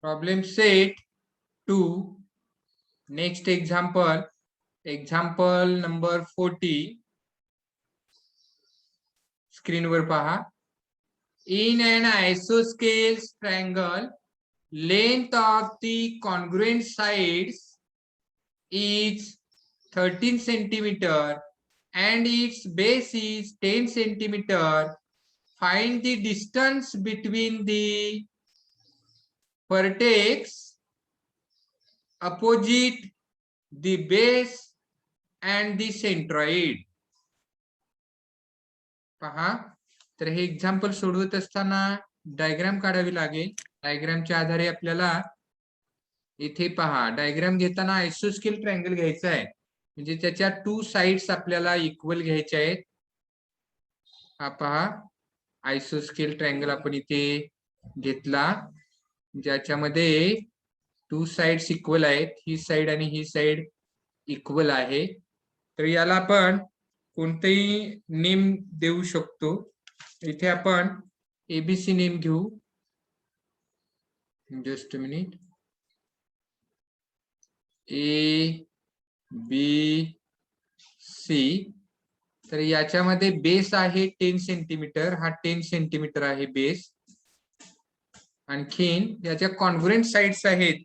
Problem set 2. Next example number 40. स्क्रीनवर पहा. In an isosceles triangle, length of the congruent sides is 13 centimeter and its base is 10 centimeter. Find the distance between the vertex opposite the base and the centroid. पहा, तर हे example सोडवत असताना diagram काढावी लागेल. डायग्रामच्या आधारे आपल्याला इथे पहा, डायग्राम घेताना आयसोस्केल ट्रायंगल घ्यायचा आहे, म्हणजे त्याच्या 2 साइड्स आपल्याला इक्वल घ्यायच्या आहेत. हा पहा, आयसोस्केल ट्रायंगल आपण इथे घेतला, ज्याच्यामध्ये 2 साइड्स इक्वल आहेत. ही साइड आणि ही साइड इक्वल आहे. तर याला आपण कोणतेही नेम देऊ शकतो. इथे आपण एबीसी नेम घेऊ. Just a minute. A B C. तर याच्यामध्ये बेस आहे 10 सेंटीमीटर. हा 10 सेंटीमीटर आहे बेस. आणखीन याच्या कॉन्ग्रुएंट साइड्स आहेत,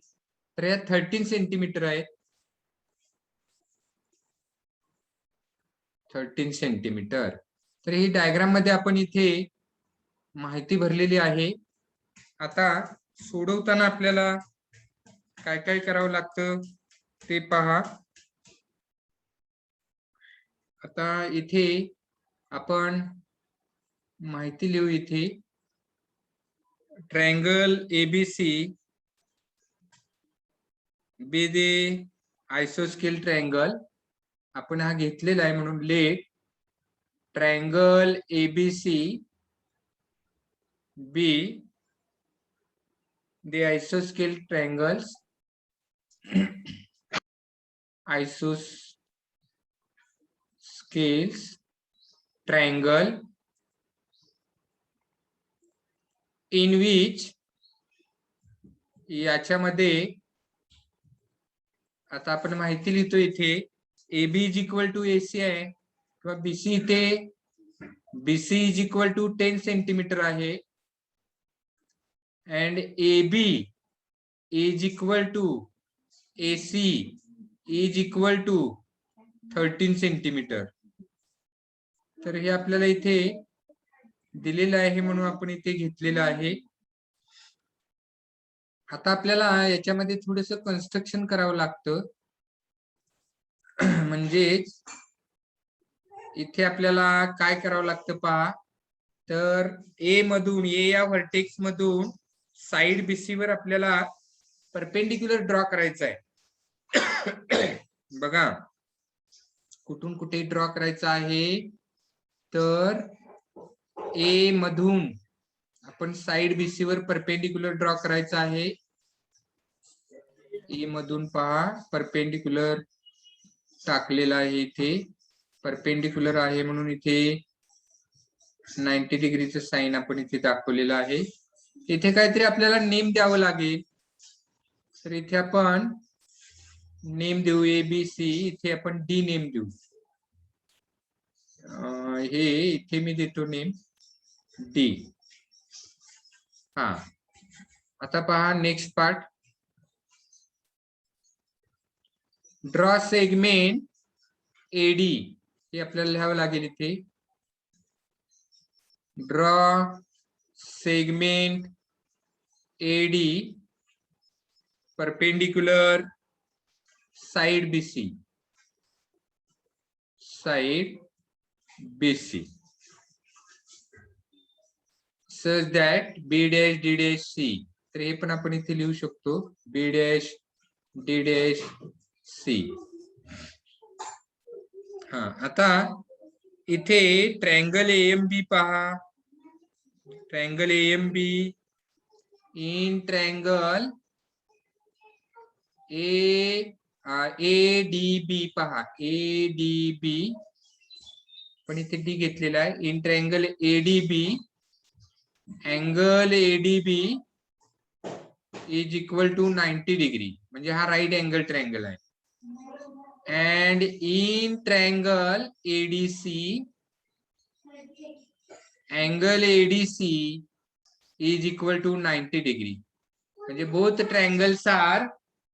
तर या 13 सेंटीमीटर आहेत. 13 सेंटीमीटर. तर ही डायग्राम मध्ये आपण इथे माहिती भरलेली आहे. आता सोडवताना आपल्याला काय काय करावं लागतं ते पहा. आता इथे आपण माहिती लिहू. इथे ट्रायंगल एबीसी बी द आयसोस्केल ट्रायंगल आपण हा घेतलेला आहे, म्हणून let triangle ABC be the आयसोस्केल triangles isosceles triangle in which याच्यामध्ये आता आपण माहिती लिहितो. इथे AB is equal to AC आहे किंवा BC. इथे BC is equal to 10 centimetre आहे and AB is equal to AC is equal to 13 centimetre. तर हे आपल्याला इथे दिलेलं आहे, म्हणून आपण इथे घेतलेलं आहे. आता आपल्याला याच्यामध्ये थोडस कन्स्ट्रक्शन करावं लागतं. म्हणजेच इथे आपल्याला काय करावं लागतं पहा. तर ए या व्हर्टेक्स मधून साइड बीसी वर आपल्याला परपेंडिक्युलर ड्रॉ करायचा आहे. बघा, कुठून कुठे ड्रॉ करायचा आहे. तर ए मधून आपण साइड बीसी वर परपेंडिक्युलर ड्रॉ करायचा आहे. ए मधून पहा, परपेंडिक्युलर टाकलेला आहे. इथे परपेंडिक्युलर आहे म्हणून इथे 90 डिग्रीचं साइन आपण इथे दाखवलेलं आहे. इथे काहीतरी आपल्याला नेम द्यावं लागेल. तर इथे आपण नेम देऊ एबीसी. इथे आपण डी नेम देऊ. हे इथे मी देतो नेम डी. हा, आता पहा next part. Draw segment AD. हे आपल्याला लिहावं लागेल इथे. Draw segment AD perpendicular side BC. Side BC such that B dash D dash C. तर हे पण आपण इथे लिहू शकतो, B dash D dash C. हा, आता इथे ट्रायंगल AMB पहा. Triangle AMB in triangle ADB पहा. ADB पण इथे डी घेतलेला आहे. In triangle ADB, angle ADB is equal to 90 degree, म्हणजे हा राईट अँगल ट्रायंगल आहे. And in triangle ADC, angle ADC is equal to 90 degree. म्हणजे both triangles are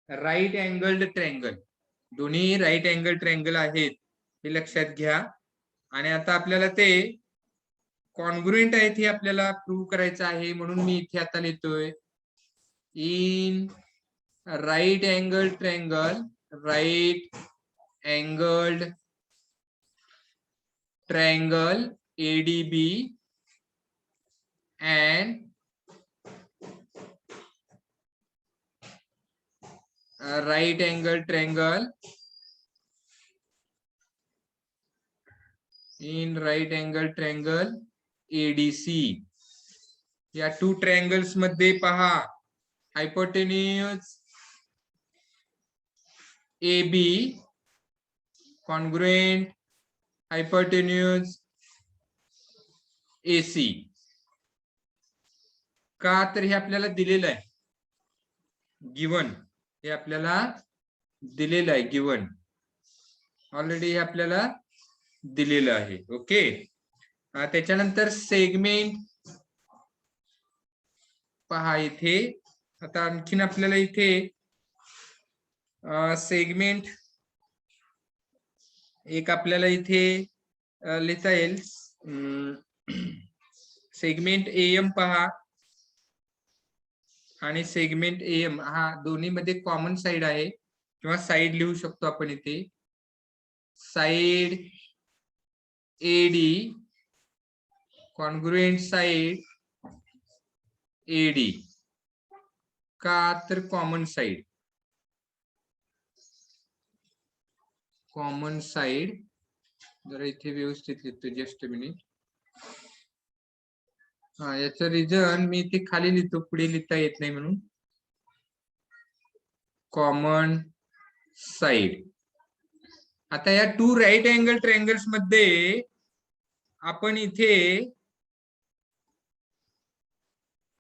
right angled triangle. दोन्ही राईट अँगल ट्रायंगल आहेत हे लक्षात घ्या. आणि आता आपल्याला ते कॉन्ग्रुएंट आहेत हे आपल्याला प्रूव्ह करायचं आहे, म्हणून मी इथे आता लिहितोय in right angle triangle, right angled triangle ADB and right angle triangle in right angle triangle ADC. या टू ट्रायंगल्स मध्ये पहा, हायपोटेन्यूज AB कॉन्ग्रुएंट हायपोटेन्यूज AC. का तर हे आपल्याला दिलेलं आहे, गिवन. हे आपल्याला दिलेलं आहे, गिवन ऑलरेडी हे आपल्याला दिलेलं आहे. ओके. त्याच्यानंतर सेगमेंट पहा इथे. आता आणखीन आपल्याला इथे सेगमेंट एक आपल्याला इथे लिहिता येईल. सेगमेंट AM पहा आणि सेगमेंट AM हा दोन्ही मध्ये कॉमन साइड आहे, किंवा साइड लिहू शकतो आपण इथे. Side AD congruent side AD. का तर कॉमन साइड, कॉमन साइड. जरा इथे व्यवस्थित लिहितो, जस्ट मिनिट. हा, याचं रिझन मी इथे खाली लिहितो, पुढे लिहिता येत नाही म्हणून. Common side. आता या टू राईट अँगल ट्रायंगल्स मध्ये आपण इथे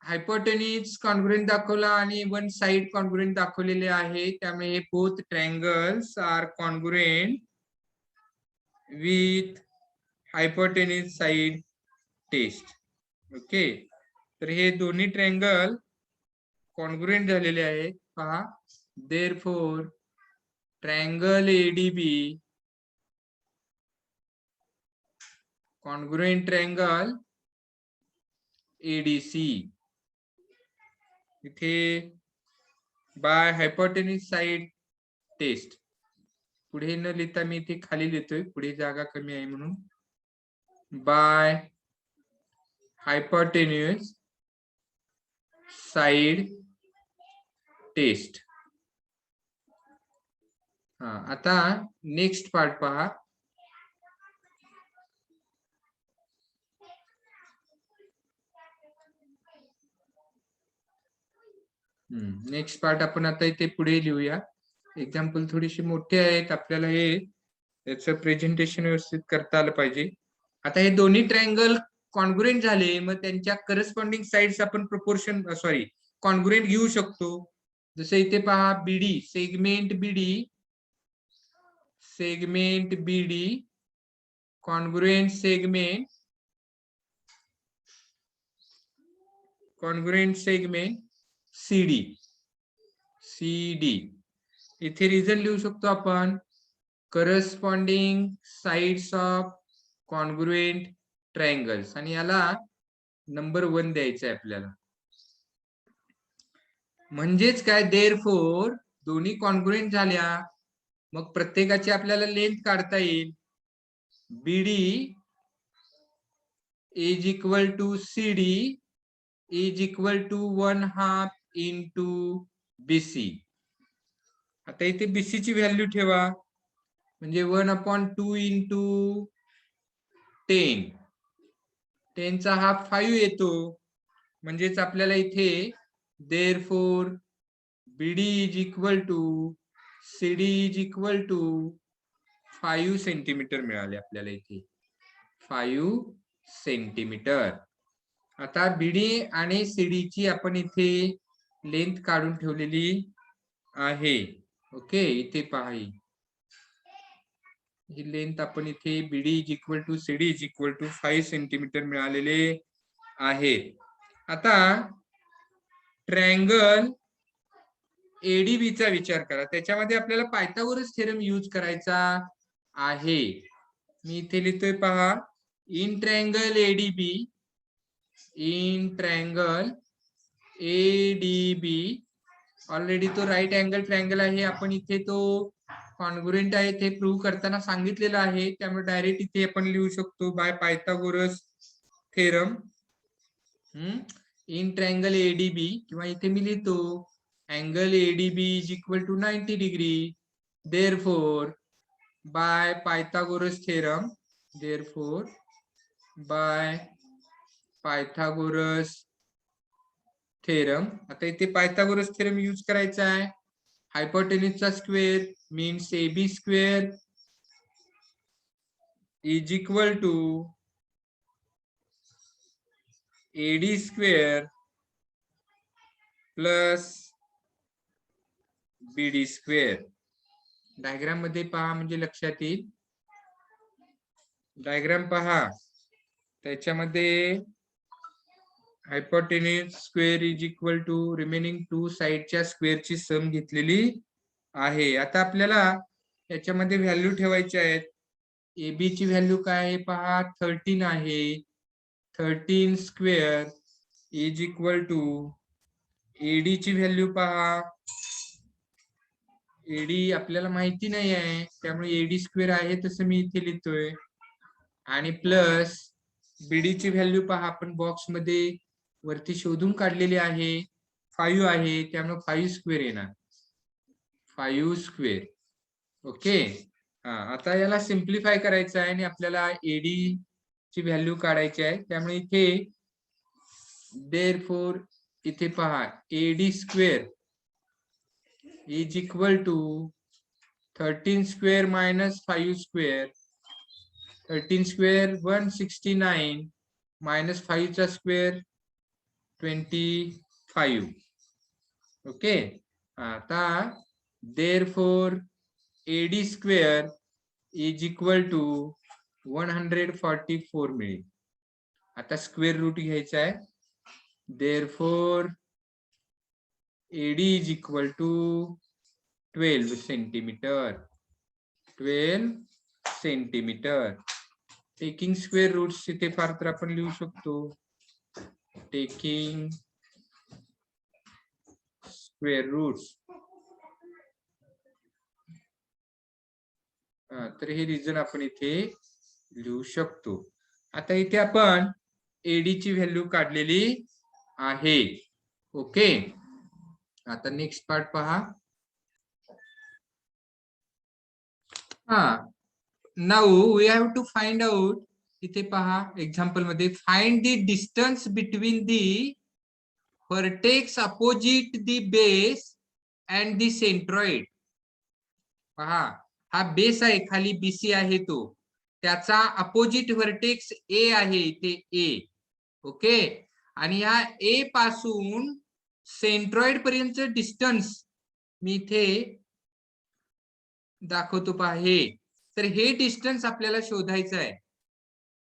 हायपोटेन्यूज कॉन्ग्रुएंट दाखवला आणि वन साइड कॉन्ग्रुएंट दाखवलेले आहे. त्यामुळे both triangles are congruent with hypotenuse side test. Okay. तर हे दोन्ही ट्रायंगल कॉन्ग्रुएंट झालेले आहेत पहा. Therefore triangle ADB congruent triangle ADC. इथे बाय हायपोटेन्यूज साइड टेस्ट. पुढे न लिहिता मी इथे खाली लिहितोय, पुढे जागा कमी आहे म्हणून. By hypotenuse side test. हा, आता नेक्स्ट पार्ट पहा. नेक्स्ट पार्ट आपण आता इथे पुढे लिहूया. एक्झाम्पल थोडीशी मोठी आहेत, आपल्याला हे याचं प्रेझेंटेशन व्यवस्थित करता आलं पाहिजे. आता हे दोन्ही ट्रायंगल कॉन्ग्रुएंट झाले, मग त्यांच्या करस्पॉन्डिंग साइड्स आपण प्रोपोर्शन कॉन्ग्रुएंट घेऊ शकतो. जसं इथे पहा, BD segment BD, segment BD congruent segment, congruent segment CD. इथे रिझन लिहू शकतो आपण, corresponding sides of congruent triangles, आणि याला नंबर 1 द्यायचा आहे आपल्याला. म्हणजेच काय, देअरफॉर दोन्ही कॉन्ग्रुएंट झाल्या, मग प्रत्येकाची आपल्याला लेंथ काढता येईल. BD is equal to CD is equal to 1/2 into BC. आता इथे BC ची व्हॅल्यू ठेवा, म्हणजे 1/2 इंटू 10. 10 चा हाफ 5 येतो. म्हणजेच आपल्याला इथे therefore BD is equal to CD is equal to 5 centimetre मिळाले आपल्याला इथे. 5 सेंटीमीटर. आता BD आणि CD ची आपण इथे लेंथ काढून ठेवलेली आहे. ओके, इथे पहा ही लेंथ आपण इथे BD is equal to CD is equal to 5 centimetre मिळालेले आहे. आता ट्रायंगल एडीबीचा विचार करा. त्याच्यामध्ये आपल्याला पायथागोरस थेरम यूज करायचा आहे. मी इथे लिहितोय पहा, in triangle ADB, in triangle ADB already तो राईट अँगल ट्रायंगल आहे. आपण इथे तो कॉन्ग्रुएंट आहे ते प्रूव्ह करताना सांगितलेलं आहे. त्यामुळे डायरेक्ट इथे आपण लिहू शकतो by Pythagoras theorem. In triangle ADB, किंवा इथे मी लिहितो angle ADB is equal to 90 degree. Therefore by Pythagoras theorem, therefore by Pythagoras theorem. आता इथे पायथागोरस थेरम यूज करायचा आहे. हायपोटेन्यूजचा square means AB square is equal to AD square plus BD square. Diagram मध्ये पहा म्हणजे लक्षात येईल. डायग्राम पहा, त्याच्यामध्ये hypotenuse square is equal to remaining two साइडच्या स्क्वेअरची सम घेतलेली आहे. आता आपल्याला याच्यामध्ये व्हॅल्यू ठेवायची आहेत. एबी ची व्हॅल्यू काय आहे पहा, 13 आहे. 13 square is equal to AD ची व्हॅल्यू पहा, एडी आपल्याला माहिती नाही आहे त्यामुळे एडी स्क्वेअर आहे तसं मी इथे लिहितोय, आणि प्लस बीडी ची व्हॅल्यू पहा, आपण बॉक्स मध्ये वरती शोधून काढलेली आहे, 5 आहे त्यामुळे 5 स्क्वेअर येणार, 5 स्क्वेअर. ओके, आता याला सिम्प्लिफाय करायचं आहे आणि आपल्याला एडी ची व्हॅल्यू काढायची आहे. त्यामुळे इथे देअरफॉर इथे पहा AD square is equal to 13 square minus 5 square. 13 square 169 minus 5 चा स्क्वेअर 25. ओके, आता therefore AD square is equal to 144 मिळेल. आता स्क्वेअर रूट घ्यायचा आहे. Therefore AD is equal to 12 centimetre, 12 centimetre. Taking square roots इथे फार तर आपण लिहू शकतो, टेकिंग स्क्वेअर रूट्स. तर हे रिझन आपण इथे लिहू शकतो. आता इथे आपण एडी ची व्हॅल्यू काढलेली आहे. ओके, आता नेक्स्ट पार्ट पहा. Now we have to find out. इथे पहा एक्झाम्पल मध्ये, find the distance between the vertex opposite the base and the centroid. पहा, हा बेस आहे, खाली बीसी आहे तो, त्याचा अपोजिट व्हर्टेक्स ए आहे इथे ए. ओके, आणि ह्या ए पासून सेंट्रॉइड पर्यंत डिस्टन्स मी इथे दाखवतो पहा हे. तर हे डिस्टन्स आपल्याला शोधायचं आहे,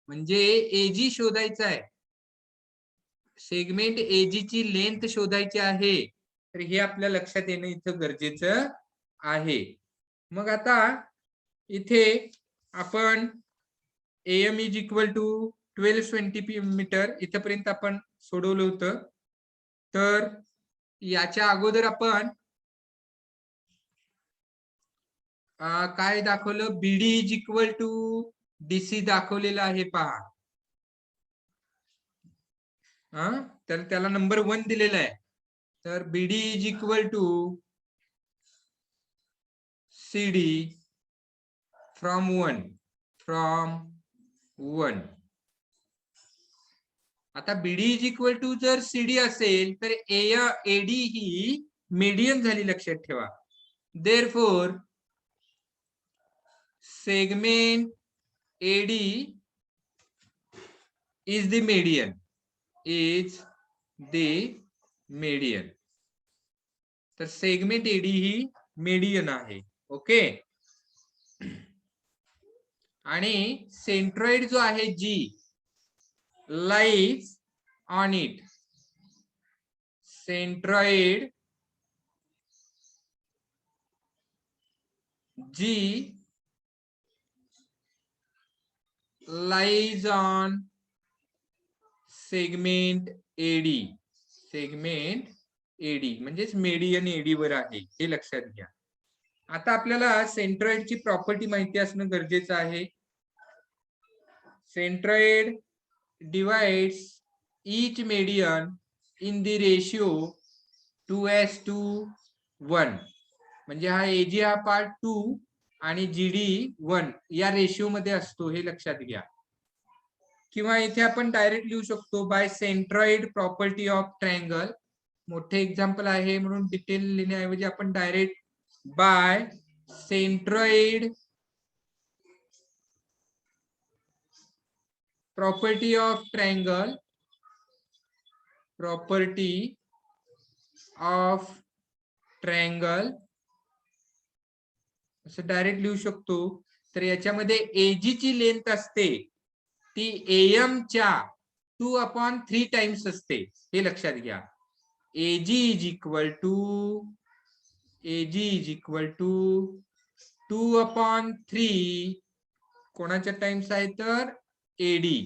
म्हणजे एजी शोधायचं आहे, सेगमेंट एजी ची लेंथ शोधायची आहे. तर हे आपल्या लक्षात येणं इथं गरजेचं आहे. मग आता इथे आपण M is equal to 12 centimetre इथपर्यंत आपण सोडवलं होतं. तर याच्या अगोदर आपण काय दाखवलं, बीडी इज इक्वल टू डीसी दाखवलेलं आहे पहा. तर त्याला नंबर 1 दिलेला आहे. तर BD is equal to CD from 1. आता बीडी इज इक्वल टू जर सीडी असेल तर एडी ही मीडियन झाली, लक्षात ठेवा. Therefore segment AD is the median, is the median. तर सेगमेंट एडी ही मेडियन आहे. ओके. आणि सेंट्रॉइड जो आहे जी लाईज ऑन इट. सेंट्रॉइड जी lies on segment AD. Segment AD म्हणजेच मेडियन एडी वर आहे, हे लक्षात घ्या. आता आपल्याला सेंट्रॉइडची प्रॉपर्टी माहिती असणं गरजेचं आहे. Centroid divides each median in the ratio 2:1. म्हणजे हा एजी हा पार्ट 2 आणि जीडी 1 या रेशिओ मध्ये असतो, हे लक्षात घ्या. किंवा इथे आपण डायरेक्ट लिहू शकतो by centroid property of triangle. मोठे एक्झाम्पल आहे म्हणून डिटेल लिहिण्याऐवजी आपण direct by centroid property of triangle. Property of triangle असं डायरेक्ट लिहू शकतो. तर याच्यामध्ये एजी ची लेंथ असते ती एम च्या 2/3 टाइम्स असते, हे लक्षात घ्या. एजी इज इक्वल टू 2/3 कोणाच्या टाइम्स आहे तर एडी.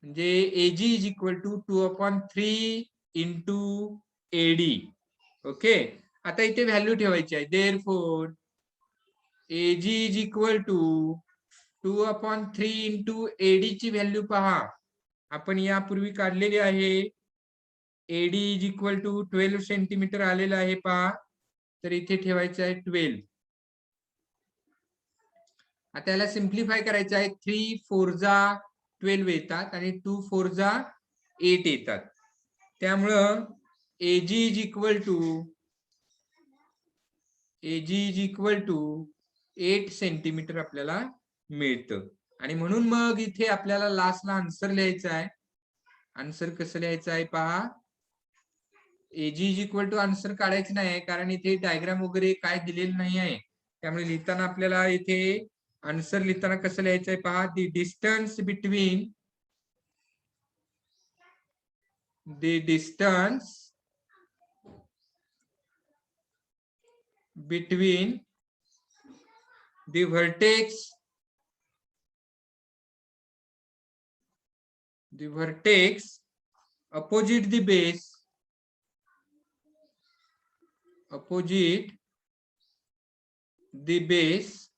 म्हणजे AG is equal to 2/3 into AD. Okay. आता इथे व्हॅल्यू ठेवायची आहे. Therefore AG is equal to 2/3 into AD ची व्हॅल्यू पहा, आपण यापूर्वी काढलेली आहे. AD is equal to 12 centimetre आलेला आहे पहा, तर इथे ठेवायचं आहे 12. आता याला सिम्प्लिफाय करायचं आहे. 3 4 जा 12 येतात आणि 2 4 जा 8 येतात. त्यामुळं AG is equal to 8 centimetre आपल्याला मिळतं. आणि म्हणून मग इथे आपल्याला लास्टला आन्सर लिहायचं आहे. आन्सर कसं लिहायचं आहे पहा. AG is equal to answer काढायचं नाही, कारण इथे डायग्राम वगैरे काय दिलेलं नाही आहे. त्यामुळे लिहिताना आपल्याला इथे आन्सर लिहिताना कसं लिहायचं आहे पहा. The distance between the vertex opposite the base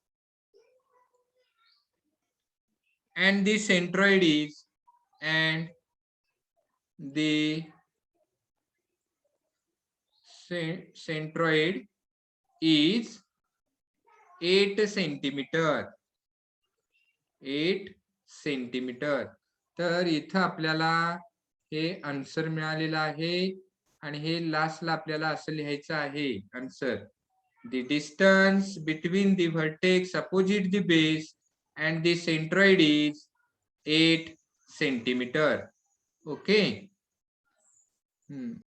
and the centroid is 8 centimetre. 8 centimetre. तर इथं आपल्याला हे आन्सर मिळालेलं आहे आणि हे लास्टला आपल्याला असं लिहायचं आहे answer. The distance between the vertex opposite the base and the centroid is 8 centimetre. Okay.